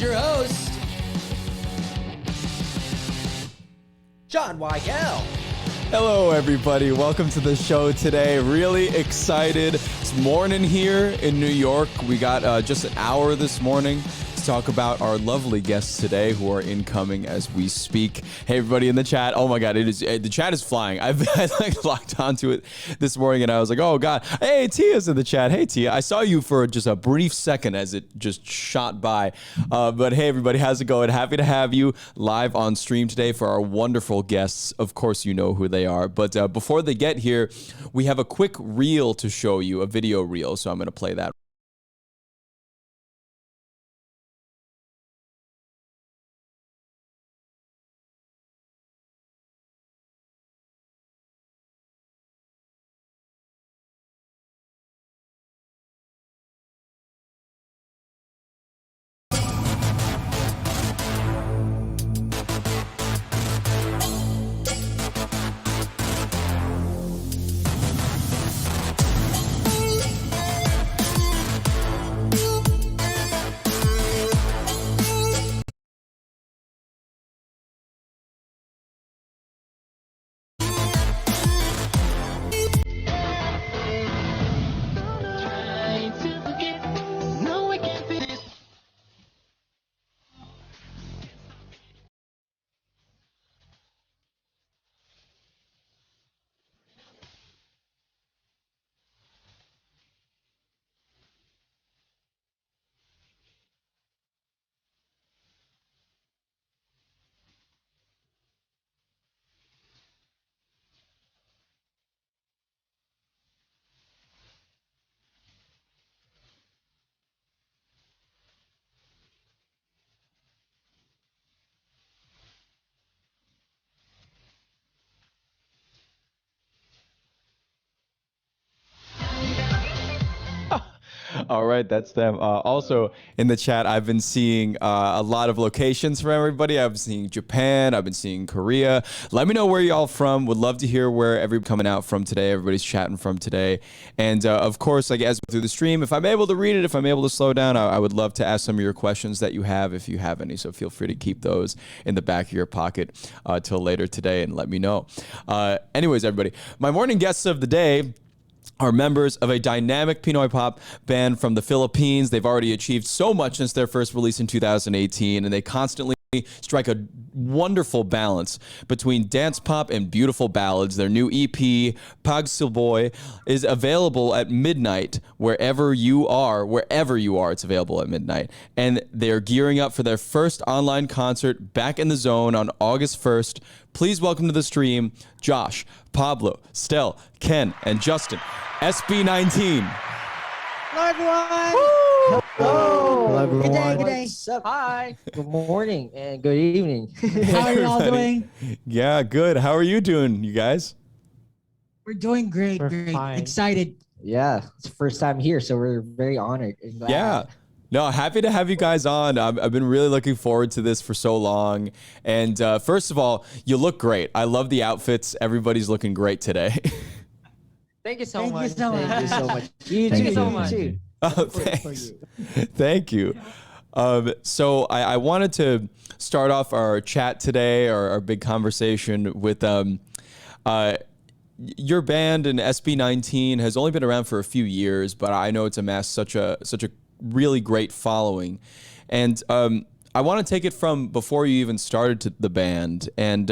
your host, John Weigel. Hello, everybody. Welcome to the show today. Really excited. It's morning here in New York. We got just an hour this morning to talk about our lovely guests today who are incoming as we speak. Hey, everybody in the chat. Oh my God, the chat is flying. I like locked onto it this morning and I was like, oh God. Hey, Tia's in the chat. Hey, Tia. I saw you for just a brief second as it just shot by. But hey, everybody, how's it going? Happy to have you live on stream today for our wonderful guests. Of course, you know who they are. But before they get here, we have a quick reel to show you, a video reel. So I'm going to play that. All right, that's them. Also in the chat, I've been seeing a lot of locations from everybody. I've been seeing Japan. I've been seeing Korea. Let me know where y'all from. Would love to hear where everybody's coming out from today. Everybody's chatting from today. And of course, like as we go through the stream, if I'm able to read it, if I'm able to slow down, I would love to ask some of your questions that you have, if you have any. So feel free to keep those in the back of your pocket till later today and let me know. Anyways, everybody, my morning guests of the day are members of a dynamic Pinoy pop band from the Philippines. They've already achieved so much since their first release in 2018, and they constantly strike a wonderful balance between dance pop and beautiful ballads. Their new EP, Pag Silboy, is available at midnight wherever you are. It's available at midnight. And they're gearing up for their first online concert, Back in the Zone, on August 1st. Please welcome to the stream, Josh, Pablo, Stel, Ken, and Justin, SB19. Hello, everyone. Woo! Hello, everyone. Good day, good day. What's up? Hi. Good morning and good evening. How are you all doing? Yeah, good. How are you doing, you guys? We're doing great, We're fine. Excited. Yeah, it's the first time here, so we're very honored and glad. Yeah. No, happy to have you guys on. I've been really looking forward to this for so long. And first of all, you look great. I love the outfits. Everybody's looking great today. Thank you so Thank much. you so Thank much. you so much. You Thank too. you so You much. too. Oh, For thanks. you. Thank you. So I wanted to start off our chat today, our big conversation with your band. And SB19 has only been around for a few years, but I know it's amassed such a really great following. And I want to take it from before you even started the band. And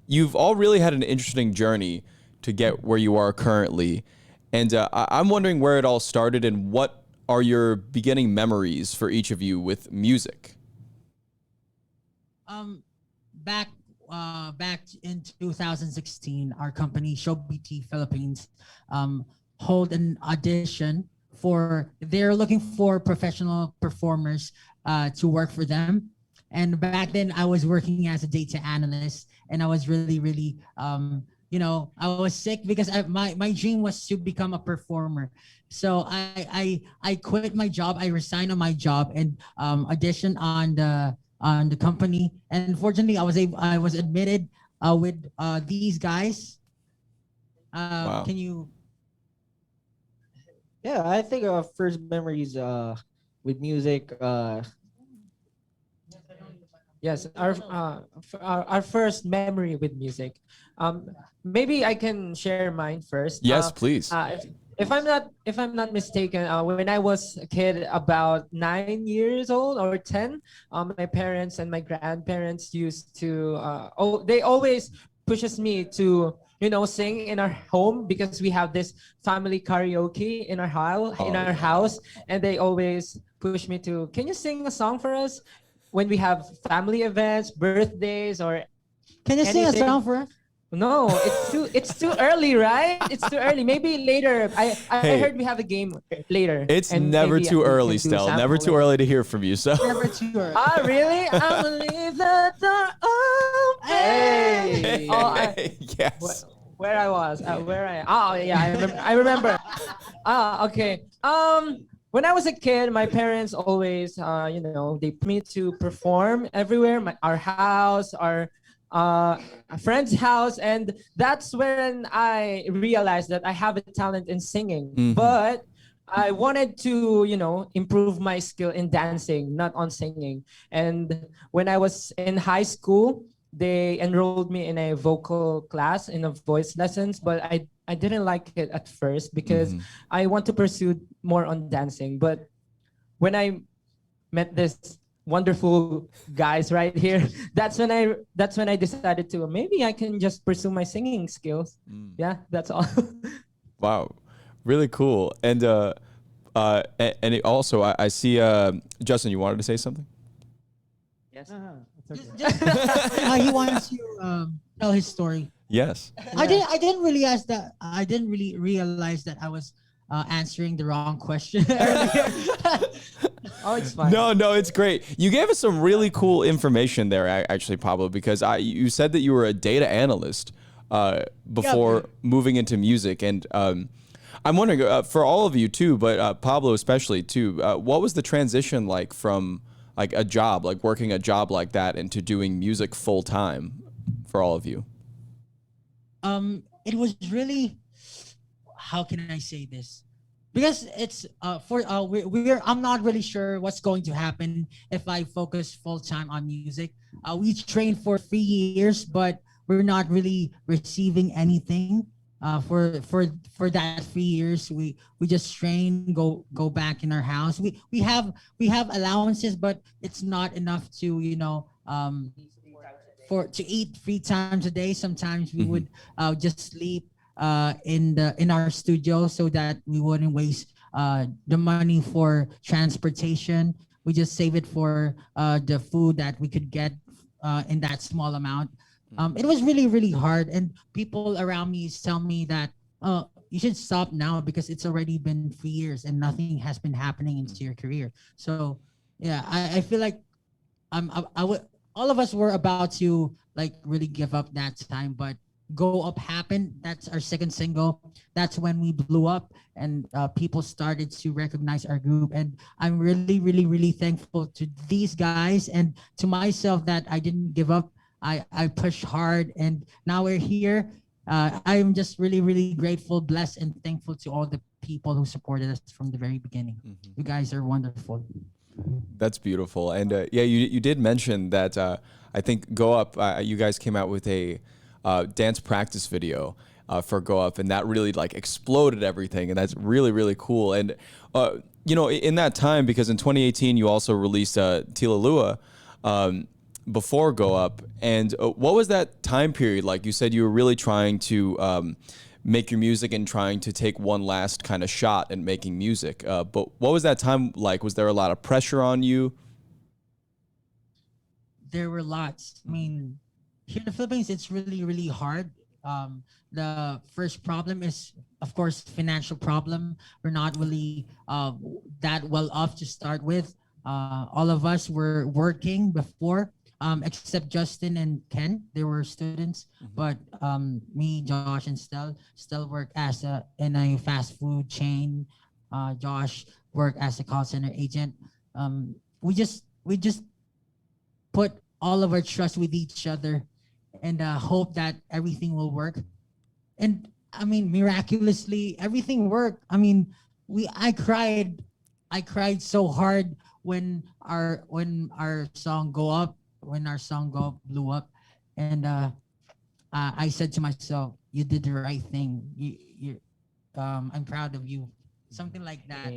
you've all really had an interesting journey to get where you are currently. And I'm wondering where it all started and what are your beginning memories for each of you with music? Back in 2016, our company SB19 Philippines hold an audition for they're looking for professional performers to work for them. And back then I was working as a data analyst, and I was really I was sick because my dream was to become a performer. So I quit my job. I resigned on my job and auditioned on the company. And fortunately, I was admitted with these guys. Wow. Can you? Yeah, I think our first memories with music Yes, our first memory with music. Maybe I can share mine first. Yes, please. If I'm not mistaken, when I was a kid, about 9 years old or 10, my parents and my grandparents used to. They always pushes me to sing in our home because we have this family karaoke in our house Oh, yeah. and they always push me to, can you sing a song for us when we have family events, birthdays, or Can you sing a anything? song for us? No, it's too early, right? It's too early. Maybe later. I Hey, heard we have a game later. It's and never maybe too we early, can do Stell. Never too sampling. early to hear from you. So, Never too early. Ah, really? I'm gonna leave the door open. Hey! Oh, yes. where I was, oh yeah, I remember. Okay. When I was a kid, my parents always, they put me to perform everywhere, our house, our a friend's house, and that's when I realized that I have a talent in singing. Mhm. But I wanted to, improve my skill in dancing, not on singing. And when I was in high school, they enrolled me in a vocal class in a voice lessons, but I didn't like it at first because Mhm. I want to pursue more on dancing. But when I met this wonderful guys right here, that's when I decided to, maybe I can just pursue my singing skills. Yeah, that's all. Wow, really cool. And also, I see, Justin, you wanted to say something? Yes. He wants to tell his story. Yes. I didn't realize that I didn't really realize that I was answering the wrong question earlier. Oh, it's fine. No, it's great. You gave us some really cool information there, actually, Pablo, because you said that you were a data analyst before moving into music, and I'm wondering for all of you too, but Pablo especially too. What was the transition like from like a job, like working a job like that, into doing music full time for all of you? It was really, how can I say this? Because it's we're I'm not really sure what's going to happen if I focus full time on music. We trained for 3 years, but we're not really receiving anything. For that 3 years, we just train, go back in our house. We have allowances, but it's not enough to for to eat 3 times a day. Sometimes we would just sleep in our studio so that we wouldn't waste the money for transportation. We just save it for the food that we could get in that small amount. It was really hard, and people around me tell me that you should stop now because it's already been 3 years and nothing has been happening into your career. So yeah, I feel like I would all of us were about to like really give up that time, but Go Up happened. That's our second single. That's when we blew up and people started to recognize our group. And I'm really thankful to these guys and to myself that I didn't give up. I pushed hard and now we're here. I'm just really grateful, blessed, and thankful to all the people who supported us from the very beginning. You guys are wonderful. That's beautiful. And yeah, you did mention that I think Go Up, you guys came out with a dance practice video for Go Up, and that really like exploded everything, and that's really cool. And in that time, because in 2018 you also released Tila Lua before Go Up, and what was that time period like? You said you were really trying to make your music and trying to take one last kind of shot at making music. But what was that time like? Was there a lot of pressure on you? There were lots. I mean, here in the Philippines, it's really hard. The first problem is, of course, financial problem. We're not really that well off to start with. All of us were working before, except Justin and Ken. They were students, but me, Josh, and Stel work as in a fast food chain. Josh worked as a call center agent. We just put all of our trust with each other and hope that everything will work. And I mean, miraculously, everything worked. I mean, I cried so hard when our song Go Up when our song go blew up, and I said to myself, "You did the right thing. I'm proud of you." Something like that.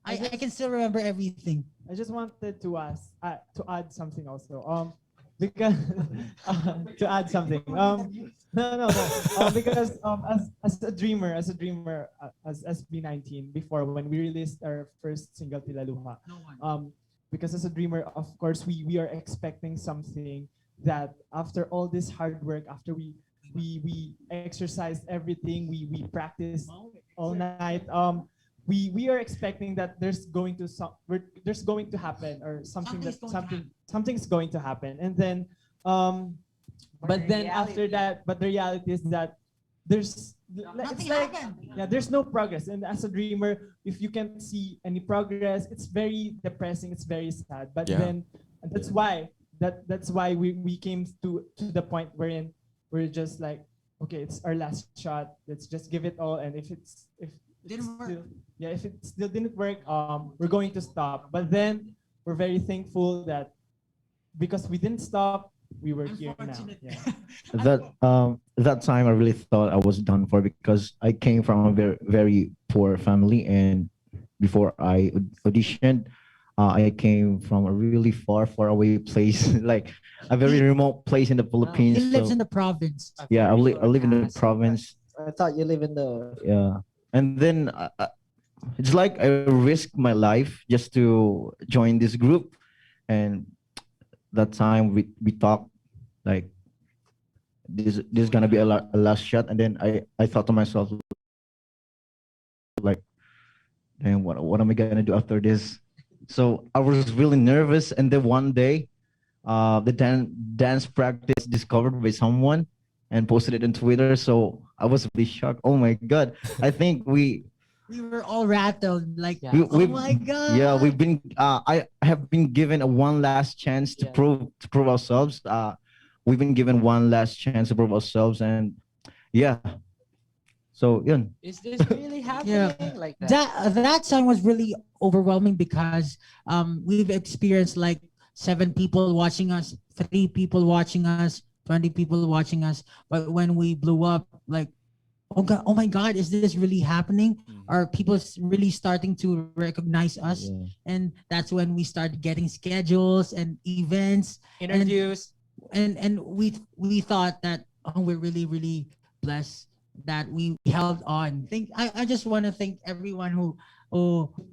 I can still remember everything. I just wanted to ask to add something also. Because to add something. No. Because as SB19 before when we released our first single Tilaluha. No one. Because as a dreamer, of course, we are expecting something that after all this hard work, after we exercised everything, we practiced all night. We are expecting that there's going to happen or something's going to happen, and then but then after that, but the reality is that there's Nothing it's like happened. yeah, there's no progress, and as a dreamer, if you can't see any progress, it's very depressing, it's very sad. But Yeah. then that's why we came to the point wherein we're just like, okay, it's our last shot, let's just give it all, and if Didn't work. if it still didn't work, we're going to stop. But then we're very thankful that because we didn't stop, we were here now. Unfortunate. Yeah. That time I really thought I was done for because I came from a very poor family, and before I auditioned, I came from a really far away place, like a very remote place in the Philippines. He lives So, in the province. yeah, I live in the province. I thought you live in the. Yeah, and then it's like I risked my life just to join this group, and that time we talked like this is gonna be a last shot, and then I thought to myself like, and what am I gonna do after this? So I was really nervous, and then one day, the dance practice discovered by someone and posted it on Twitter. So I was really shocked. Oh my god! I think We were all rattled, like, we- oh we've- my god. yeah, we've been I have been given a one last chance to prove ourselves. We've been given one last chance to prove ourselves, and yeah. So yun. Is this really happening like that? That song was really overwhelming because we've experienced like 7 people watching us, 3 people watching us, 20 people watching us. But when we blew up, like, oh my god, is this really happening? Are people really starting to recognize us? Yeah. And that's when we started getting schedules and events, Interviews. and we thought that, oh, we're really blessed that we held on. I just want to thank everyone who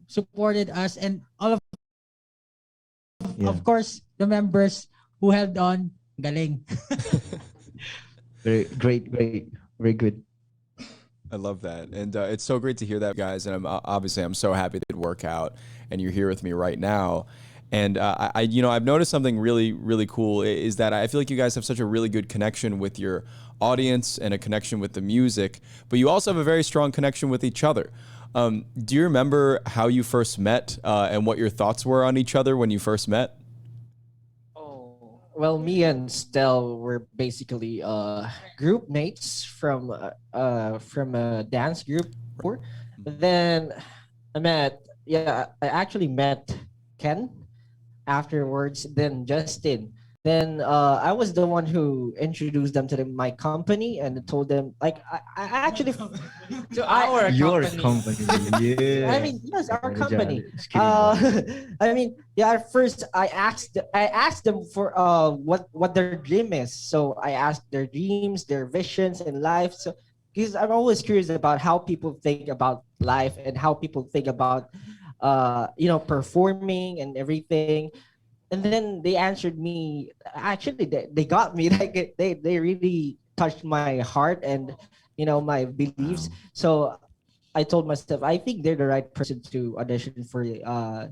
supported us, and all Yeah. of course the members who held on. Galing. Very great, very good. I love that, and it's so great to hear that, guys. And I'm so happy that it worked out, and you're here with me right now. And I've noticed something really cool is that I feel like you guys have such a really good connection with your audience and a connection with the music, but you also have a very strong connection with each other. Do you remember how you first met and what your thoughts were on each other when you first met? Well, me and Stel were basically group mates from a dance group before. Then I actually met Ken afterwards, then Justin. Then I was the one who introduced them to my company and told them, like, I actually To our Your company. company, yeah. I mean, yes, our Yeah, company. just kidding. I mean, yeah. At first, I asked them for what their dream is. So I asked their dreams, their visions in life. So because I'm always curious about how people think about life and how people think about performing and everything. And then they answered me. Actually, they got me. Like they really touched my heart and my beliefs. So I told myself, I think they're the right person to audition for the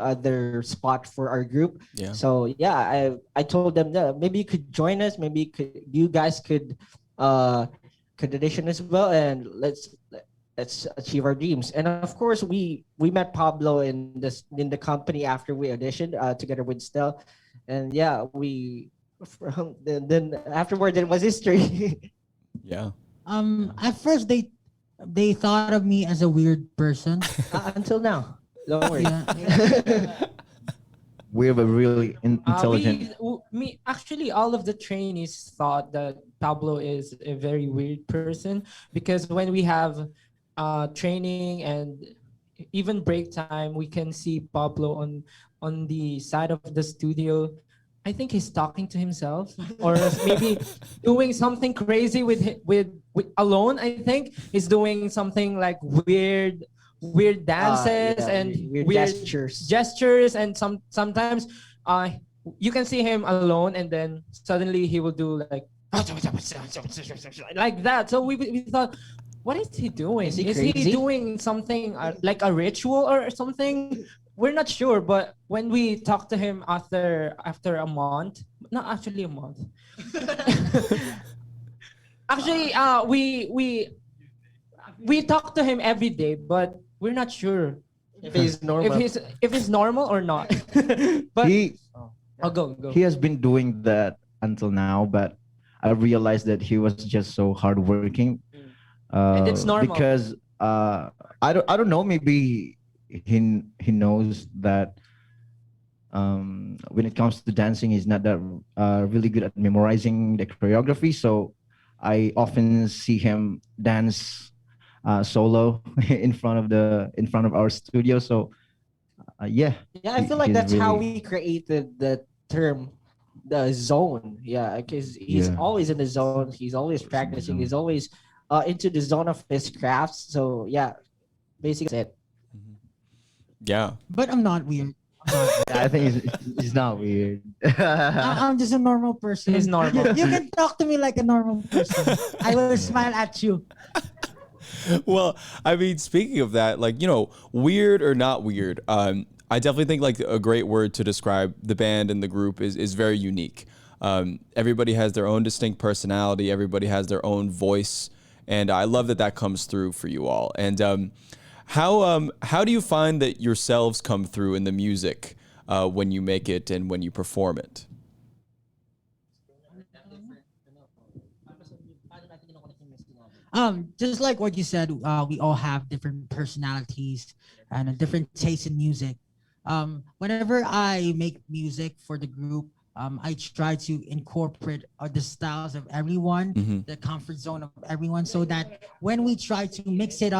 other spot for our group. Yeah. So yeah, I told them, yeah, maybe you could join us. Maybe you guys could audition as well, and let's achieve our dreams. And of course, we met Pablo in the company after we auditioned together with Stel, and yeah, then afterward it was history. Yeah. At first they thought of me as a weird person. Until now, don't worry. Yeah. we have a really intelligent. Me actually, all of the trainees thought that Pablo is a very weird person because when we have training and even break time, we can see Pablo on the side of the studio. I think he's talking to himself, or maybe doing something crazy with alone. I think he's doing something like weird dances Yeah, and weird weird gestures. gestures, and sometimes you can see him alone, and then suddenly he will do like that. So we thought, what is he doing? Is he Is he crazy? doing something like a ritual or something? We're not sure, but when we talked to him after a month, not actually a month. Actually, we talk to him every day, but we're not sure If he's normal. if he's normal or not. But He I'll go. he has been doing that until now, but I realized that he was just so hardworking. And it's normal. Because I don't know, maybe he knows that when it comes to dancing, he's not that really good at memorizing the choreography. So I often see him dance solo in front of our studio. So yeah, Yeah, I feel like he's that's how really- we created the term, the zone. Yeah, because he's Yeah. always in the zone. He's always practicing. He's always into the zone of his crafts. So yeah, basically that's it. Yeah. But I'm not weird. I think he's not weird. I'm just a normal person. He's normal. You can talk to me like a normal person. I will smile at you. Well, I mean, speaking of that, like, weird or not weird, I definitely think like a great word to describe the band and the group is very unique. Everybody has their own distinct personality. Everybody has their own voice. And I love that comes through for you all. And how do you find that yourselves come through in the music when you make it and when you perform it? Just like what you said, we all have different personalities and a different taste in music. Whenever I make music for the group, I try to incorporate the styles of everyone, the comfort zone of everyone, so that when we try to mix it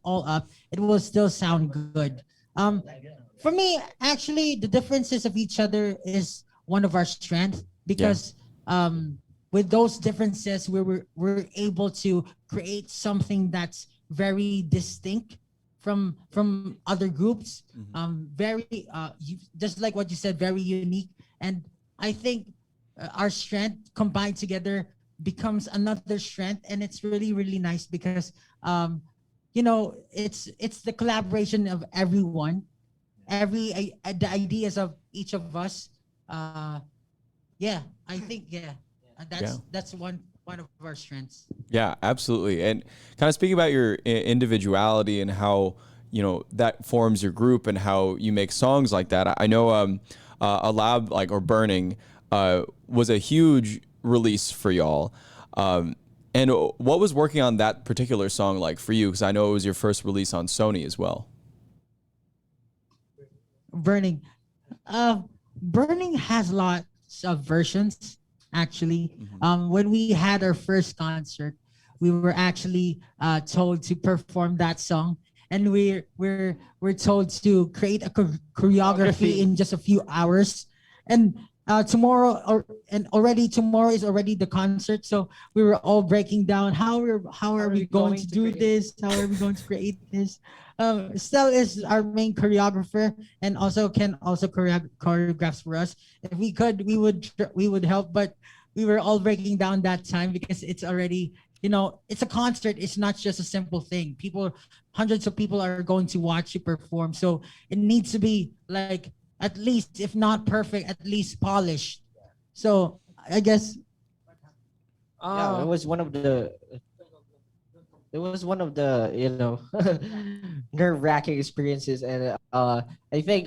all up, it will still sound good. For me, actually, the differences of each other is one of our strengths because with those differences, we're able to create something that's very distinct from other groups. Just like what you said, very unique. And I think our strength combined together becomes another strength, and it's really really nice because it's the collaboration of everyone, the ideas of each of us. I think that's one of our strengths. Yeah, absolutely. And kind of speaking about your individuality and how, that forms your group and how you make songs like that. I know a lab or Burning was a huge release for y'all. And what was working on that particular song like for you? Because I know it was your first release on Sony as well. Burning. Burning has lots of versions, actually. When we had our first concert, we were actually told to perform that song, and we're told to create a choreography in just a few hours. And tomorrow is already the concert, so we were all breaking down how are we going to do this, how are we going to create this. Stel is our main choreographer and also can also choreograph for us. If we could, we would help, but we were all breaking down that time because it's already, it's a concert. It's not just a simple thing. Hundreds of people are going to watch you perform, so it needs to be like, at least, if not perfect, at least polished. So I guess Yeah, it was one of the nerve-wracking experiences, and I think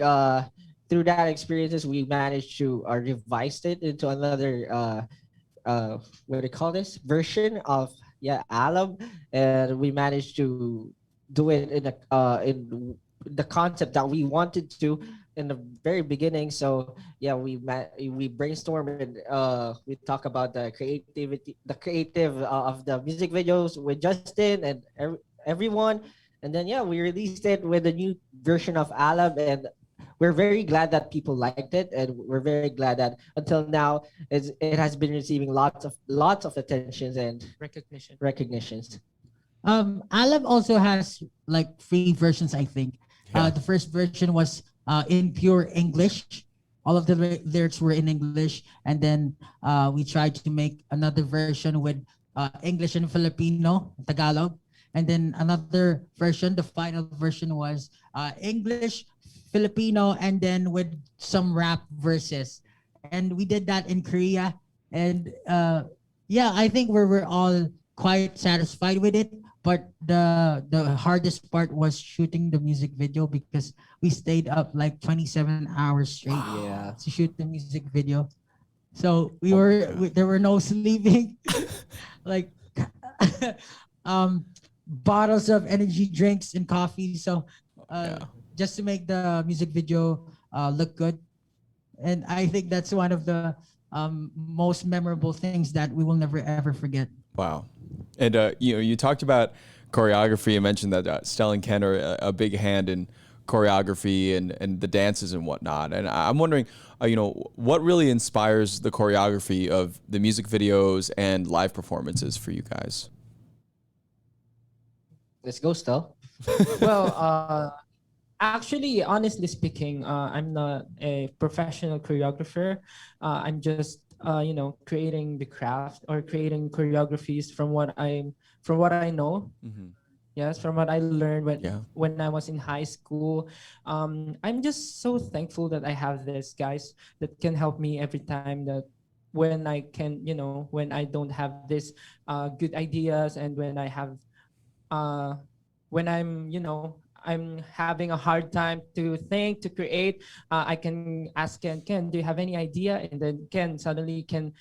through that experiences we managed to revise it into another what do you call this version of Alab, and we managed to do it in the concept that we wanted to, in the very beginning. So yeah, we brainstorm and we talk about the creativity, the creative of the music videos with Justin and everyone, and then yeah, we released it with a new version of Alab, and we're very glad that people liked it, and we're very glad that until now it has been receiving lots of attentions and Recognition. recognitions. Alam also has like free versions, I think. Yeah. The first version was in pure English. All of the lyrics were in English, and then we tried to make another version with English and Filipino, Tagalog, and then another version. The final version was English, Filipino, and then with some rap verses. And we did that in Korea, and yeah, I think we're all quite satisfied with it. But the hardest part was shooting the music video because we stayed up like 27 hours straight Yeah. to shoot the music video. So there were no sleeping, like bottles of energy drinks and coffee. So Yeah. just to make the music video look good, and I think that's one of the most memorable things that we will never ever forget. Wow. And you talked about choreography and mentioned that Stell and Ken are a big hand in choreography and the dances and whatnot. And I'm wondering, what really inspires the choreography of the music videos and live performances for you guys? Let's go, Stel. Well, actually, honestly speaking, I'm not a professional choreographer. I'm just creating the craft or creating choreographies from what I know. Mm-hmm. Yes, from what I learned Yeah. when I was in high school. I'm just so thankful that I have this guys that can help me every time that when I can, when I don't have this good ideas, and when I have uh, when I'm having a hard time to think, to create, I can ask Ken, do you have any idea? And then Ken suddenly can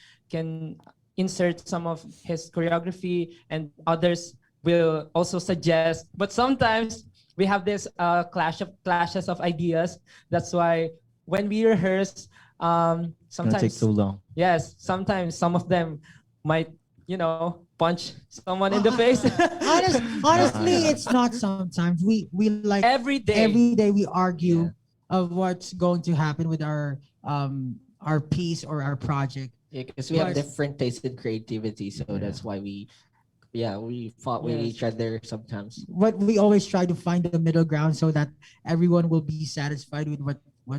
insert some of his choreography, and others will also suggest. But sometimes we have this clashes of ideas. That's why when we rehearse, It's gonna take sometimes too long. yes, sometimes some of them might punch someone in the face. Honestly, it's not sometimes. We like Every day. every day we argue of what's going to happen with our piece or our project. Yeah, because we have Right. different tastes in creativity, so that's why we fought with Yes. each other sometimes. But we always try to find the middle ground so that everyone will be satisfied with what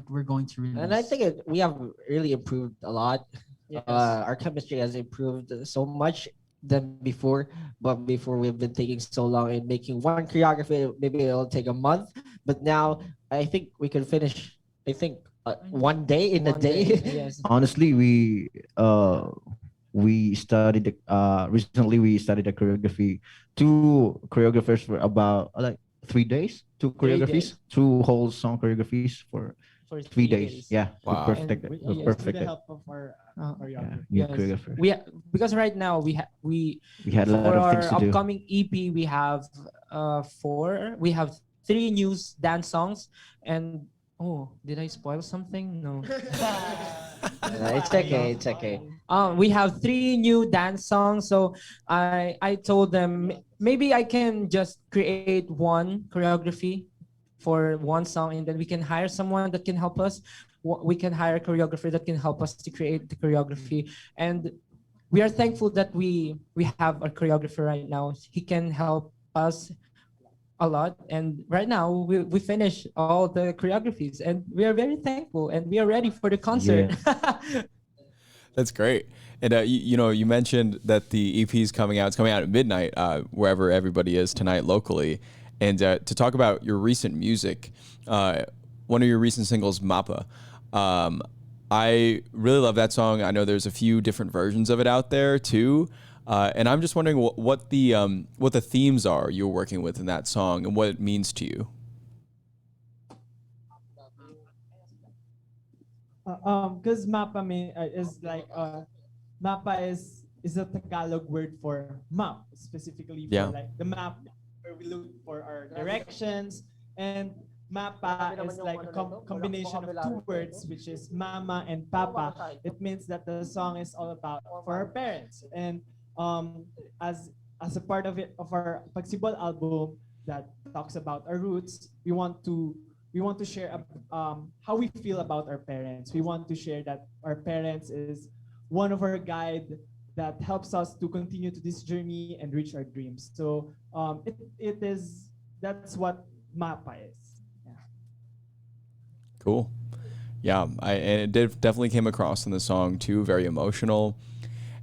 we're going to release. And I think we have really improved a lot. Yes. Our chemistry has improved so much than before. But before we've been taking so long in making one choreography, maybe it'll take a month. But now I think we can finish. I think one day in a One day. Yes. Honestly, we studied recently we studied the choreography. Two choreographers for about like 3 days. Two 3 choreographies, days. two whole song choreographies for For 3 days. Yeah, Wow. we perfected. And We yes, With perfected. the help of our Uh, Yeah, choreographer. new Yes. choreographer. Because right now we We had a lot for of things our to do. upcoming EP we have we have three new dance songs, and oh, did I spoil something? No. It's okay. It's okay. We have three new dance songs, so I told them maybe I can just create one choreography for one song, and then we can hire someone that can help us. We can hire a choreographer that can help us to create the choreography, and we are thankful that we have a choreographer right now. He can help us a lot, and right now we finish all the choreographies, and we are very thankful, and we are ready for the concert. That's great. And you mentioned that the EP is coming out. It's coming out at midnight, wherever everybody is tonight locally. And to talk about your recent music, one of your recent singles, Mapa. I really love that song. I know there's a few different versions of it out there too. And I'm just wondering what the themes are you're working with in that song and what it means to you. Because is like mapa is a Tagalog word for map, specifically for Yeah. like the map where we look for our directions. And mapa is like a combination of two words, which is mama and papa. It means that the song is all about for our parents. And um, as a part of it of our Pagsibol album that talks about our roots, we want to share how we feel about our parents. We want to share that our parents is one of our guide that helps us to continue to this journey and reach our dreams. So it is that's what mapa is. Yeah. Cool. Yeah, and it definitely came across in the song too, very emotional,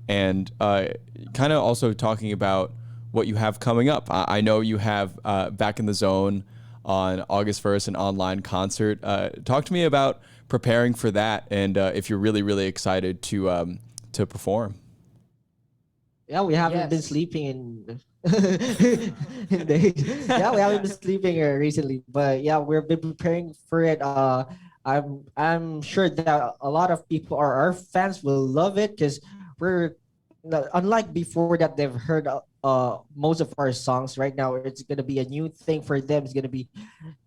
and kind of also talking about what you have coming up. I know you have Back in the Zone on August 1st, an online concert. Talk to me about preparing for that, and if you're really, really excited to perform. Yeah, we haven't been Yes. sleeping in days. Yeah, we haven't been sleeping recently, but yeah, we've been preparing for it. I'm sure that a lot of people or our fans will love it because we're unlike before that they've heard most of our songs. Right now it's gonna be a new thing for them. It's gonna be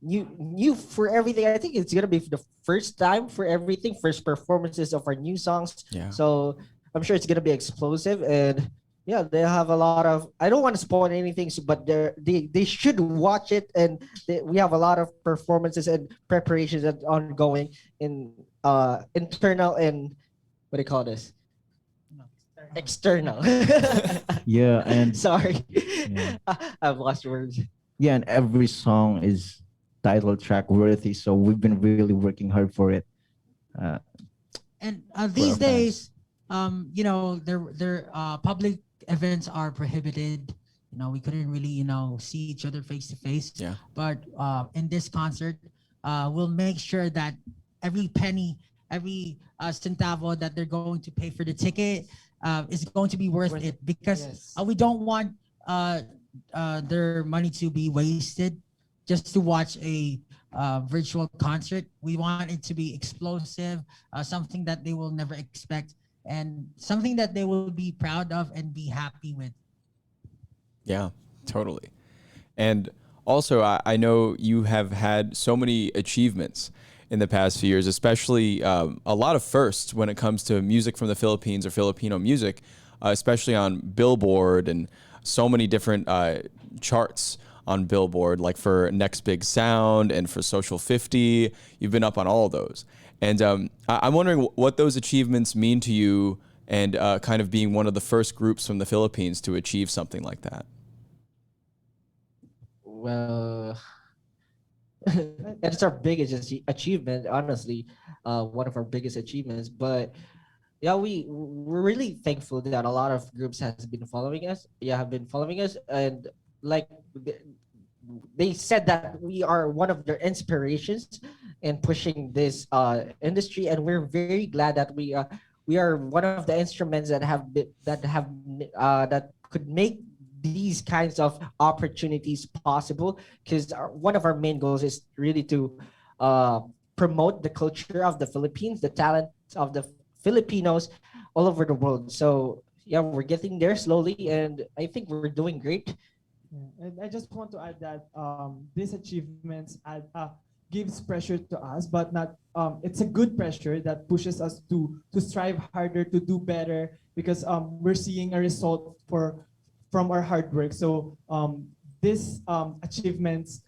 new for everything. I think it's gonna be the first time for everything, first performances of our new songs. Yeah. So I'm sure it's gonna be explosive, and yeah, they have a lot of. I don't want to spoil anything, but they should watch it, and we have a lot of performances and preparations that ongoing in internal and what do you call this? External. Yeah, and Sorry, yeah, I've lost words. yeah, and every song is title track worthy. So we've been really working hard for it. Uh, And our these fans. days, their public events are prohibited. We couldn't really, see each other face to face. Yeah. But in this concert, we'll make sure that every penny, every centavo that they're going to pay for the ticket is going to be worth it, because Yes. we don't want their money to be wasted just to watch a virtual concert. We want it to be explosive, something that they will never expect, and something that they will be proud of and be happy with. Yeah, totally. And also, I know you have had so many achievements in the past few years, especially a lot of firsts when it comes to music from the Philippines or Filipino music, especially on Billboard and so many different charts on Billboard, like for Next Big Sound and for Social 50. You've been up on all of those. And I'm wondering what those achievements mean to you, and kind of being one of the first groups from the Philippines to achieve something like that. Well, it's our biggest achievement, honestly. One of our biggest achievements. But yeah, we're really thankful that a lot of groups has been following us. Yeah, have been following us, and like they said that we are one of their inspirations in pushing this industry, and we're very glad that we are one of the instruments that that could make these kinds of opportunities possible, because one of our main goals is really to promote the culture of the Philippines, the talent of the Filipinos all over the world. So yeah, we're getting there slowly, and I think we're doing great. Yeah. And I just want to add that these achievements gives pressure to us, but not it's a good pressure that pushes us to strive harder, to do better, because we're seeing a result from our hard work. So this achievements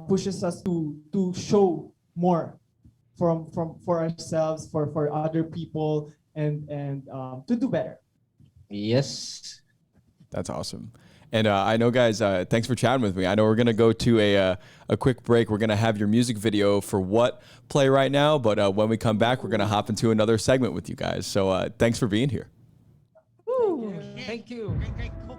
pushes us to show more for ourselves, for other people, and to do better. Yes. That's awesome. And I know, guys, thanks for chatting with me. I know we're going to go to a quick break. We're going to have your music video for What play right now. But when we come back, we're going to hop into another segment with you guys. So thanks for being here. Thank you. Great, cool.